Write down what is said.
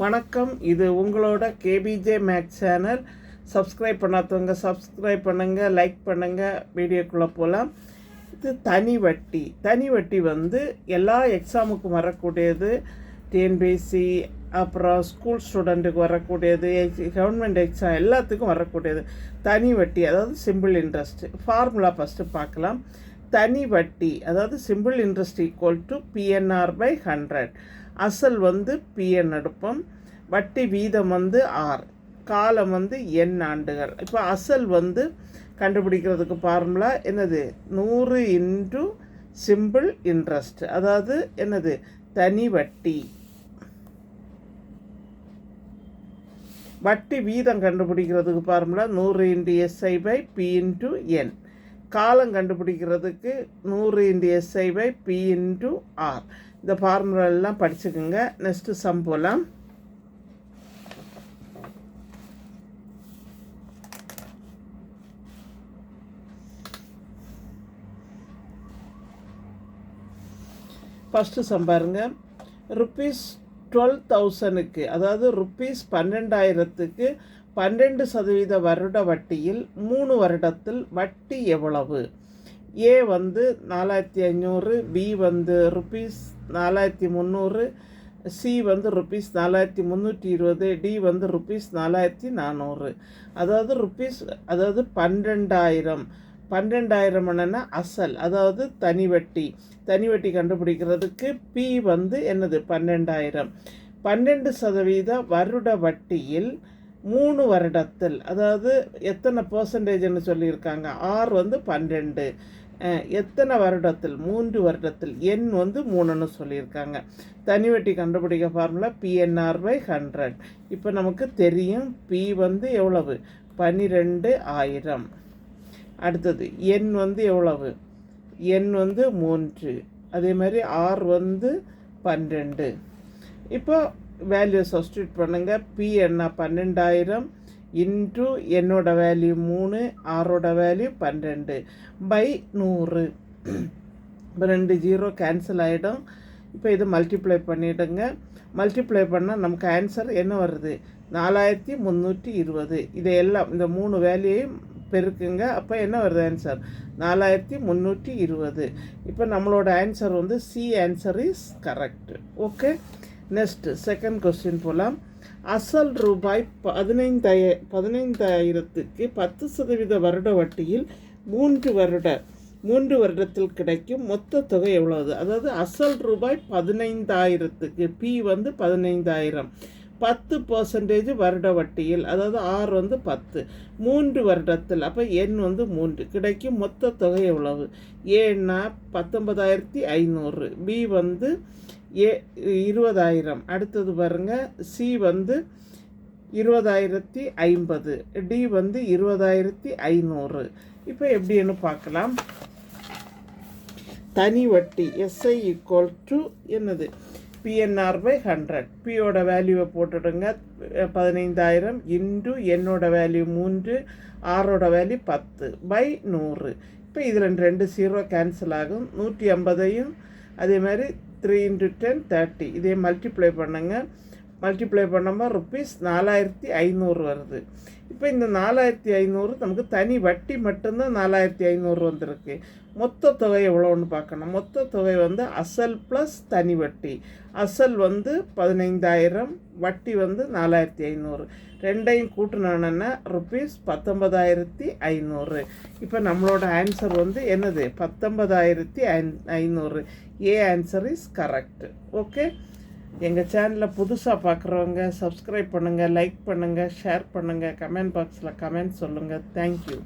வணக்கம், இது உங்களோட கேபிஜே மேக்ஸ் சேனல். சப்ஸ்கிரைப் பண்ணாதவங்க சப்ஸ்கிரைப் பண்ணுங்கள், லைக் பண்ணுங்கள். வீடியோக்குள்ளே போகலாம். இது தனி வட்டி. தனி வட்டி வந்து எல்லா எக்ஸாமுக்கும் வரக்கூடியது. டிஎன்பிஎஸ்சி, அப்புறம் ஸ்கூல் ஸ்டூடெண்ட்டுக்கு வரக்கூடியது, கவர்மெண்ட் எக்ஸாம் எல்லாத்துக்கும் வரக்கூடியது தனி வட்டி, அதாவது சிம்பிள் இன்ட்ரெஸ்ட். ஃபார்முலா ஃபஸ்ட்டு பார்க்கலாம். தனி வட்டி அதாவது simple interest equal to PNR by 100. அசல் வந்து பிஎன் எடுப்போம், வட்டி வீதம் வந்து ஆர், காலம் வந்து என் ஆண்டுகள். இப்போ அசல் வந்து கண்டுபிடிக்கிறதுக்கு ஃபார்முலா என்னது? 100 இன்ட்டு சிம்பிள் இன்ட்ரெஸ்ட், அதாவது என்னது? தனி வட்டி. வட்டி வீதம் கண்டுபிடிக்கிறதுக்கு formula 100 into SI by P into N. காலம் கண்டுபிடிக்கிறதுக்கு 100 into SI by P into R. இந்த ஃபார்முலா எல்லாம் படிச்சுக்கோங்க. நெக்ஸ்ட்டு சம் போகலாம். ஃபஸ்ட்டு சம் பாருங்க. ருப்பீஸ் 12,000க்கு, அதாவது ருப்பீஸ் 12,000க்கு 12% வருட வட்டியில் 3 வருடத்தில் வட்டி எவ்வளவு? ஏ வந்து 4,500, பி வந்து ருப்பீஸ் 4,300, சி வந்து ருப்பீஸ் 4,320, டி வந்து ருப்பீஸ் 4,400. அதாவது 12,000 என்னென்னா அசல், அதாவது தனி வட்டி. தனி வட்டி கண்டுபிடிக்கிறதுக்கு பி வந்து என்னது? 12,000. 12% வருட வட்டியில் 3 வருடத்தில், அதாவது எத்தனை பர்சன்டேஜ்னு சொல்லியிருக்காங்க? ஆர் வந்து 12. எத்தனை வருடத்தில்? 3 வருடத்தில். எண் வந்து 3ன்னு சொல்லியிருக்காங்க. தனி வட்டி கண்டுபிடிக்க ஃபார்முலா பிஎன்ஆர் பை 100. இப்போ நமக்கு தெரியும் பி வந்து எவ்வளவு? 12,000. அடுத்தது எண் வந்து எவ்வளவு? எண் வந்து 3. அதே மாதிரி ஆர் வந்து 12. இப்போ வேல்யூ சப்ஸ்டியூட் பண்ணுங்கள். பி என்ன? 12,000 இன்ட்டு என்னோட வேல்யூ 3, ஆரோட வேல்யூ 12 பை 100. இப்போ 2 0 கேன்சல் ஆகிடும். இப்போ இது மல்டிப்ளை பண்ணிவிடுங்க. மல்டிப்ளை பண்ணால் நமக்கு ஆன்சர் என்ன வருது? 4,320. இதையெல்லாம் இந்த 3 வேல்யூயும் பெருக்குங்க. அப்போ என்ன வருது ஆன்சர்? 4,320. இப்போ நம்மளோட ஆன்சர் வந்து C answer is correct. Okay, next second question போகலாம். அசல் ரூபாய் 15,000க்கு 10% வருட வட்டியில் 3 வருடத்தில் கிடைக்கும் மொத்த தொகை எவ்வளவு? அதாவது அசல் ரூபாய் 15,000க்கு, பி வந்து 15,000, 10% வருட வட்டியில், அதாவது ஆர் வந்து 10, 3 வருடத்தில், அப்போ எண் வந்து 3, கிடைக்கும் மொத்த தொகை எவ்வளவு? ஏன்னா 19,500, பி வந்து 20,000. அடுத்தது பாருங்க, சி வந்து 20,050, டி வந்து 20,500. இப்போ எப்படின்னு பார்க்கலாம். தனி வட்டி எஸ்ஐ ஈக்குவல் டு என்னது? PNR by 100. பியோட வேல்யூவை போட்டுடுங்க. 15,000 இன்ட்டு என்னோட வேல்யூ 3, ஆரோட வேல்யூ 10 பை 100. இப்போ இதில் 2 0 கேன்சல் ஆகும். 150ஐயும் அதே மாதிரி 3 × 10 30. இதே மல்டிப்ளை பண்ணுங்க. மல்டிப்ளை பண்ணும்போது ருப்பீஸ் 4,500 வருது. இப்போ இந்த 4,500 நமக்கு தனி வட்டி மட்டும்தான் 4,500 வந்திருக்கு. மொத்த தொகை எவ்வளோன்னு பார்க்கணும். மொத்த தொகை வந்து அசல் ப்ளஸ் தனி வட்டி. அசல் வந்து 15,000, வட்டி வந்து 4,500. ரெண்டையும் கூட்டினோன்னா ருப்பீஸ் 19,500. இப்போ நம்மளோட ஆன்சர் வந்து என்னது? 19,500. A answer is correct. Okay, எங்கள் சேனலில் புதுசாக பார்க்குறவங்க சப்ஸ்கிரைப் பண்ணுங்கள், லைக் பண்ணுங்கள், ஷேர் பண்ணுங்கள், கமெண்ட் பாக்ஸில் கமெண்ட் சொல்லுங்கள். தேங்க்யூ.